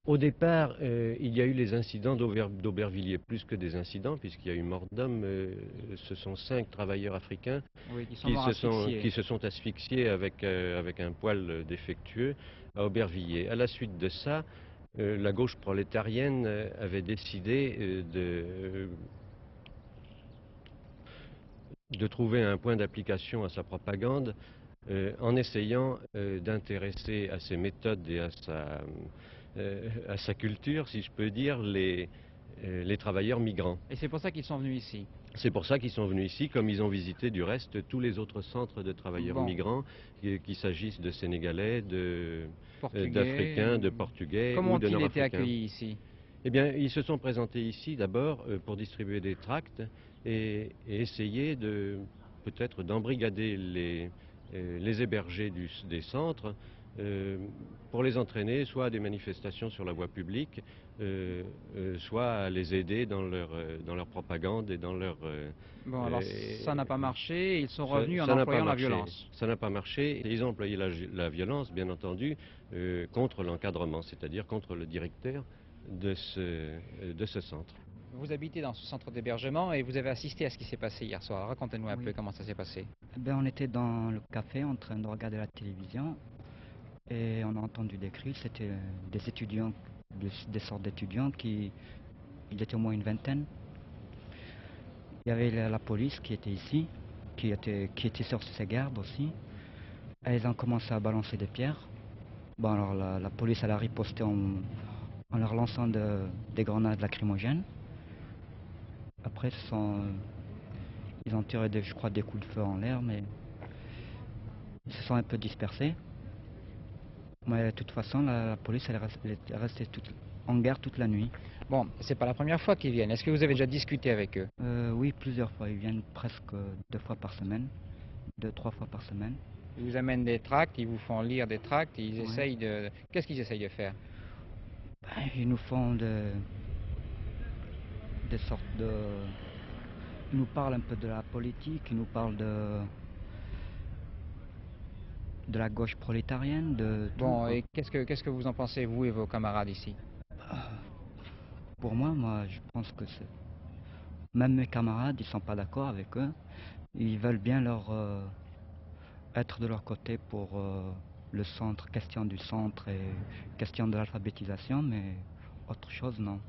Au départ, il y a eu les incidents d'Aubervilliers, plus que des incidents, puisqu'il y a eu mort d'homme. Ce sont 5 travailleurs africains Oui, qui sont morts asphyxiés. qui se sont asphyxiés avec un poêle défectueux à Aubervilliers. À la suite de ça, la gauche prolétarienne avait décidé de trouver un point d'application à sa propagande en essayant d'intéresser à ses méthodes et à sa culture, si je peux dire, les travailleurs migrants. Et c'est pour ça qu'ils sont venus ici. C'est pour ça qu'ils sont venus ici, comme ils ont visité du reste tous les autres centres de travailleurs Bon, migrants, qu'il s'agisse de Sénégalais, portugais. d'Africains, de Portugais Comment ou de ont-ils été Nord-Africains. accueillis ici? Eh bien, ils se sont présentés ici d'abord pour distribuer des tracts et essayer peut-être d'embrigader les hébergés des centres pour les entraîner soit à des manifestations sur la voie publique, soit à les aider dans leur propagande et dans leur... Bon, alors ça n'a pas marché, ils sont revenus en ça n'a pas employant la marché. violence. Ça n'a pas marché. Et ils ont employé la violence, bien entendu, contre l'encadrement, c'est-à-dire contre le directeur de ce centre. Vous habitez dans ce centre d'hébergement et vous avez assisté à ce qui s'est passé hier soir. Racontez-nous un peu Oui. comment ça s'est passé. Eh ben, on était dans le café en train de regarder la télévision et on a entendu des cris. C'était des étudiants, des sortes d'étudiants qui, il était au moins une vingtaine. Il y avait la police qui était ici, qui était sur ses gardes aussi. Et ils ont commencé à balancer des pierres. Bon, alors la police elle a riposté en leur lançant des grenades lacrymogènes. Après, ils ont tiré, je crois, des coups de feu en l'air, mais ils se sont un peu dispersés. Mais de toute façon, la police elle est restée en garde toute la nuit. Bon, c'est pas la première fois qu'ils viennent. Est-ce que vous avez déjà discuté avec eux? Oui, plusieurs fois. Ils viennent presque 2 fois par semaine, 2, 3 fois par semaine. Ils vous amènent des tracts, ils vous font lire des tracts, ils Ouais. essayent de... Qu'est-ce qu'ils essayent de faire? Ben, ils nous font des sortes de... Ils nous parlent un peu de la politique, ils nous parlent de la gauche prolétarienne, de tout, Bon, quoi. et qu'est-ce que vous en pensez, vous et vos camarades ici? Pour moi, je pense que c'est... Même mes camarades, ils sont pas d'accord avec eux. Ils veulent bien être de leur côté pour le centre, question du centre et question de l'alphabétisation, mais autre chose, non.